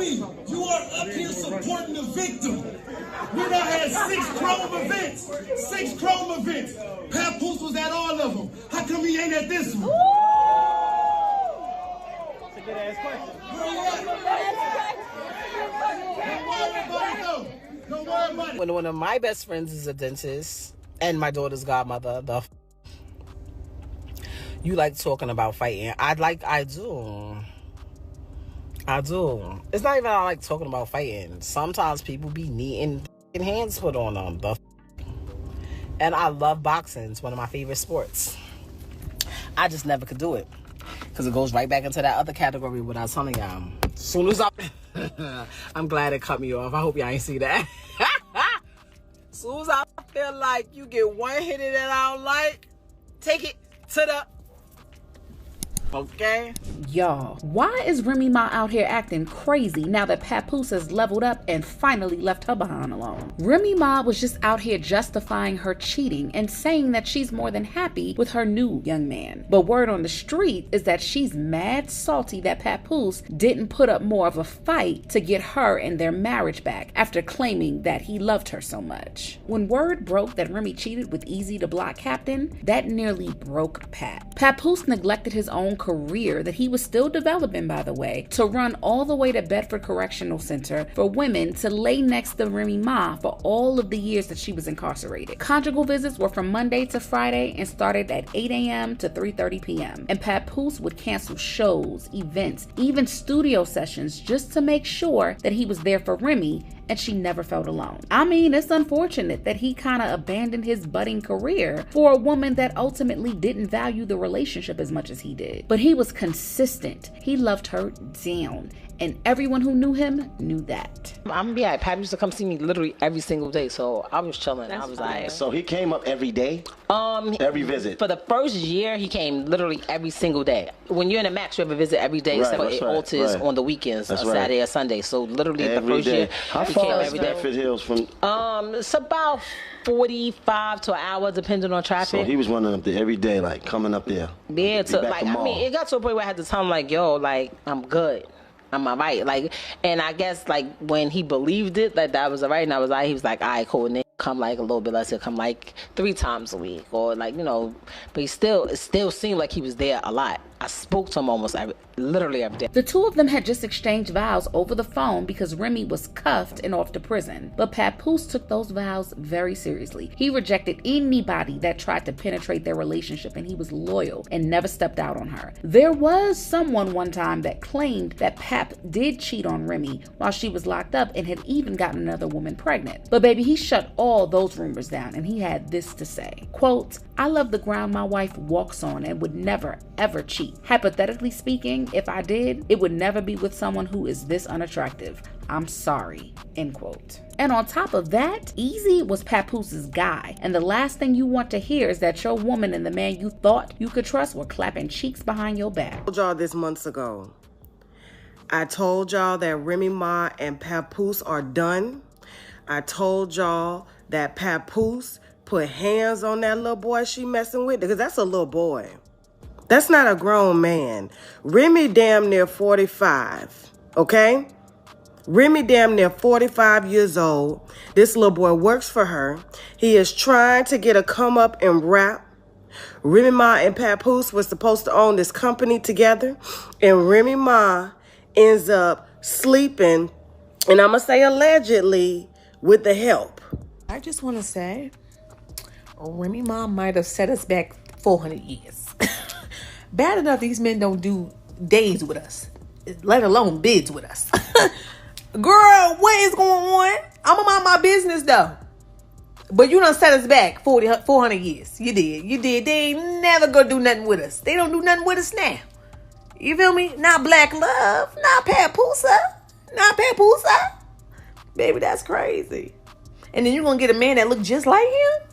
Remy, you are up here supporting the victim. We done had 6 chrome events. 6 chrome events. Papoose was at all of them. How come he ain't at this one? That's a good ass question. Don't worry about it. When one of my best friends is a dentist and my daughter's godmother, you like talking about fighting. I do. It's not even I like talking about fighting. Sometimes people be needing hands put on them. And I love boxing. It's one of my favorite sports. I just never could do it. Because it goes right back into that other category what I was telling y'all. As soon as I'm glad it cut me off. I hope y'all ain't see that. As soon as I feel like you get one hit that I don't like, take it to the... Okay. Y'all, why is Remy Ma out here acting crazy now that Papoose has leveled up and finally left her behind alone? Remy Ma was just out here justifying her cheating and saying that she's more than happy with her new young man. But word on the street is that she's mad salty that Papoose didn't put up more of a fight to get her and their marriage back after claiming that he loved her so much. When word broke that Remy cheated with Eazy the block captain, that nearly broke Pat. Papoose neglected his own career that he was still developing, by the way, to run all the way to Bedford Correctional Center for women to lay next to Remy Ma for all of the years that she was incarcerated. Conjugal visits were from Monday to Friday and started at 8 a.m. to 3:30 p.m. And Papoose would cancel shows, events, even studio sessions just to make sure that he was there for Remy and she never felt alone. I mean, it's unfortunate that he kind of abandoned his budding career for a woman that ultimately didn't value the relationship as much as he did. But he was consistent. He loved her down. And everyone who knew him knew that. I'm gonna be at Pat used to come see me literally every single day, so I was chilling. I was like, so he came up every day? Every visit? For the first year, he came literally every single day. When you're in a max, you have a visit every day, except for it alters on the weekends, Saturday or Sunday. So literally the first year, how far is Bedford Hills from? It's about 45 to an hour, depending on traffic. So he was running up there every day, like coming up there. Yeah, to like, I mean, it got to a point where I had to tell him like, yo, like, I'm good. I'm all right. Like, and I guess like when he believed it, that was all right, and I was like, he was like, all right, cool. And then come like a little bit less. He'll come like 3 times a week, or like, you know. But it still seemed like he was there a lot. I spoke to him literally every day. The two of them had just exchanged vows over the phone because Remy was cuffed and off to prison. But Papoose took those vows very seriously. He rejected anybody that tried to penetrate their relationship, and he was loyal and never stepped out on her. There was someone one time that claimed that Pap did cheat on Remy while she was locked up and had even gotten another woman pregnant. But baby, he shut all those rumors down, and he had this to say, quote, I love the ground my wife walks on and would never, ever cheat. Hypothetically speaking, if I did, it would never be with someone who is this unattractive. I'm sorry, end quote. And on top of that, Eazy was Papoose's guy. And the last thing you want to hear is that your woman and the man you thought you could trust were clapping cheeks behind your back. I told y'all this months ago. I told y'all that Remy Ma and Papoose are done. I told y'all that Papoose put hands on that little boy she messing with, because that's a little boy. That's not a grown man. Remy damn near 45, okay? Remy damn near 45 years old. This little boy works for her. He is trying to get a come up and rap. Remy Ma and Papoose were supposed to own this company together, and Remy Ma ends up sleeping, and I'm going to say allegedly, with the help. I just want to say, Remy Ma might have set us back 400 years. Bad enough these men don't do days with us, let alone bids with us. Girl, what is going on? I'm gonna mind my business though. But you done set us back 400 years. You did. They ain't never gonna do nothing with us. They don't do nothing with us now. You feel me? Not Black Love, not Papoose, Baby, that's crazy. And then you're gonna get a man that look just like him?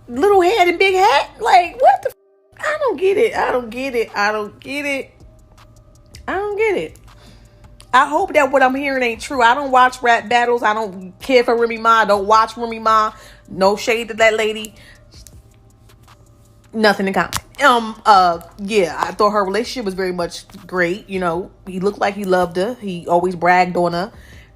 Little head and big hat? Like, what the I don't get it. I don't get it. I hope that what I'm hearing ain't true. I don't watch rap battles. I don't care for Remy Ma. I don't watch Remy Ma. No shade to that lady. Nothing in common. Yeah, I thought her relationship was very much great. You know, he looked like he loved her. He always bragged on her.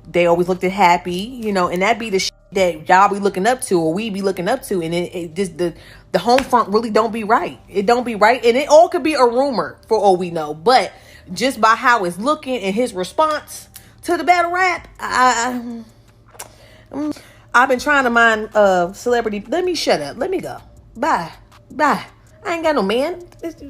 They always looked happy, you know, and that be the shit that y'all be looking up to, or we be looking up to, and it just the home front really don't be right. It don't be right, and it all could be a rumor for all we know. But just by how it's looking and his response to the battle rap, I've been trying to mind celebrity. Let me shut up. Let me go. Bye. I ain't got no man.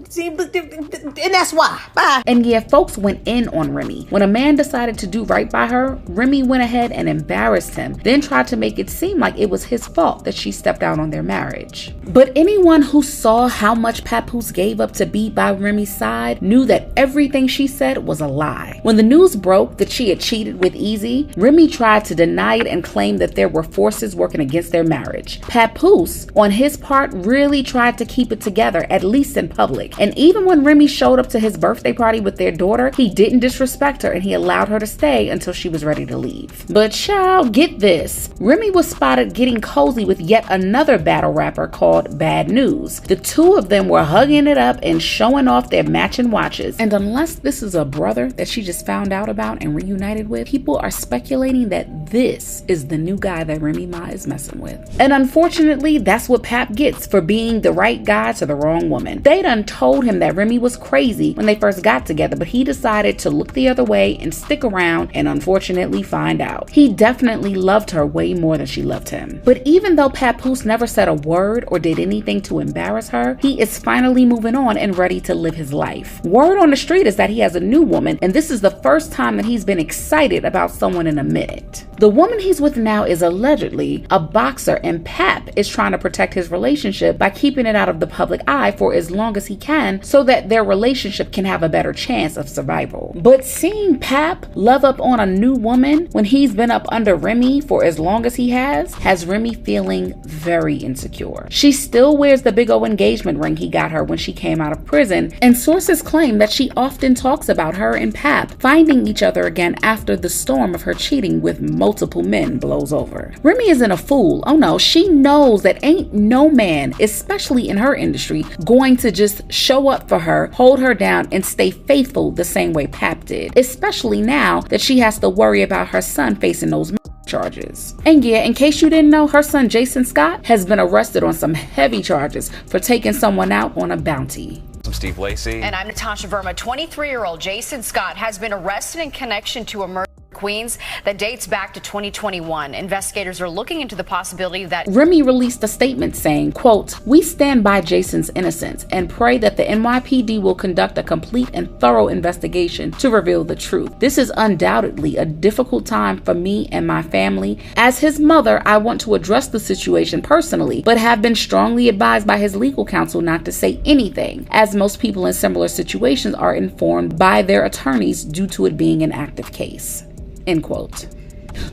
See, and that's why. Bye. And yeah, folks went in on Remy. When a man decided to do right by her, Remy went ahead and embarrassed him, then tried to make it seem like it was his fault that she stepped out on their marriage. But anyone who saw how much Papoose gave up to be by Remy's side knew that everything she said was a lie. When the news broke that she had cheated with Eazy, Remy tried to deny it and claim that there were forces working against their marriage. Papoose, on his part, really tried to keep it together, at least in public. And even when Remy showed up to his birthday party with their daughter, he didn't disrespect her and he allowed her to stay until she was ready to leave. But child, get this. Remy was spotted getting cozy with yet another battle rapper called Bad News. The two of them were hugging it up and showing off their matching watches. And unless this is a brother that she just found out about and reunited with, people are speculating that this is the new guy that Remy Ma is messing with. And unfortunately, that's what Pap gets for being the right guy to the wrong woman. They done told him that Remy was crazy when they first got together, but he decided to look the other way and stick around and unfortunately find out. He definitely loved her way more than she loved him. But even though Papoose never said a word or did anything to embarrass her, he is finally moving on and ready to live his life. Word on the street is that he has a new woman, and this is the first time that he's been excited about someone in a minute. The woman he's with now is allegedly a boxer, and Pap is trying to protect his relationship by keeping it out of the public eye for as long as he can so that their relationship can have a better chance of survival. But seeing Pap love up on a new woman when he's been up under Remy for as long as he has Remy feeling very insecure. She still wears the big old engagement ring he got her when she came out of prison, and sources claim that she often talks about her and Pap finding each other again after the storm of her cheating with multiple men blows over. Remy isn't a fool. Oh no, she knows that ain't no man, especially in her industry, going to just show up for her, hold her down, and stay faithful the same way Pap did, especially now that she has to worry about her son facing those charges. And yeah, in case you didn't know, her son Jason Scott has been arrested on some heavy charges for taking someone out on a bounty. I'm Steve Lacey. And I'm Natasha Verma. 23-year-old Jason Scott has been arrested in connection to a murder in Queens that dates back to 2021. Investigators are looking into the possibility that Remy released a statement saying, quote, "We stand by Jason's innocence and pray that the NYPD will conduct a complete and thorough investigation to reveal the truth. This is undoubtedly a difficult time for me and my family. As his mother, I want to address the situation personally, but have been strongly advised by his legal counsel not to say anything, as most people in similar situations are informed by their attorneys due to it being an active case." End quote.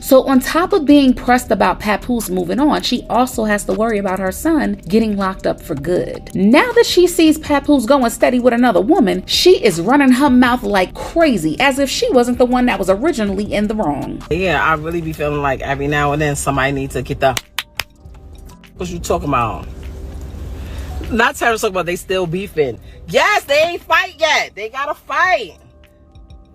So on top of being pressed about Papoose moving on, she also has to worry about her son getting locked up for good. Now that she sees Papoose going steady with another woman, she is running her mouth like crazy, as if she wasn't the one that was originally in the wrong. Yeah, I really be feeling like every now and then somebody needs to get the what you talking about. Not Tara talking about they still beefing. Yes, they ain't fight yet. They gotta fight.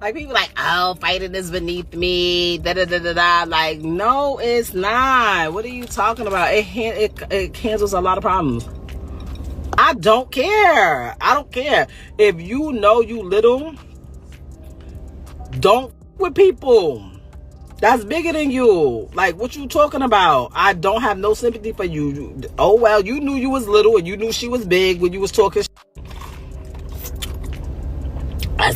Like, people like, oh, fighting is beneath me, da-da-da-da-da. Like, no, it's not. What are you talking about? It handles a lot of problems. I don't care. I don't care. If you know you little, don't with people. That's bigger than you. Like, what you talking about? I don't have no sympathy for you. Oh, well, you knew you was little and you knew she was big when you was talking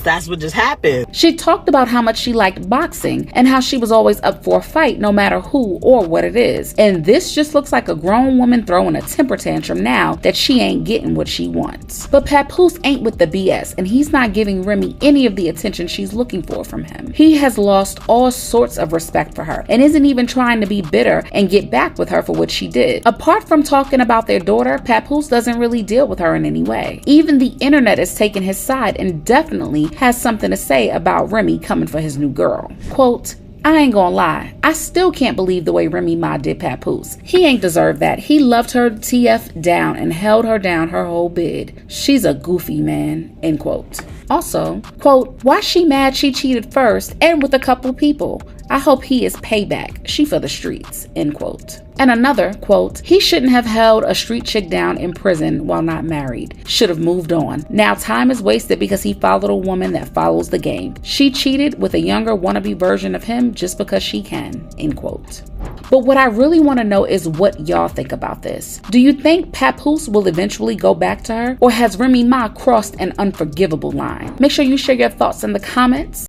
That's what just happened. She talked about how much she liked boxing and how she was always up for a fight no matter who or what it is. And this just looks like a grown woman throwing a temper tantrum now that she ain't getting what she wants. But Papoose ain't with the BS, and he's not giving Remy any of the attention she's looking for from him. He has lost all sorts of respect for her and isn't even trying to be bitter and get back with her for what she did. Apart from talking about their daughter, Papoose doesn't really deal with her in any way. Even the internet is taking his side and definitely has something to say about Remy coming for his new girl. Quote, I ain't gonna lie, I still can't believe the way Remy Ma did Papoose. He ain't deserved that. He loved her TF down and held her down her whole bid. She's a goofy man, end quote. Also, quote, why she mad she cheated first and with a couple people? I hope he is payback. She for the streets, end quote. And another, quote, he shouldn't have held a street chick down in prison while not married. Should have moved on. Now time is wasted because he followed a woman that follows the game. She cheated with a younger wannabe version of him just because she can, end quote. But what I really want to know is what y'all think about this. Do you think Papoose will eventually go back to her? Or has Remy Ma crossed an unforgivable line? Make sure you share your thoughts in the comments.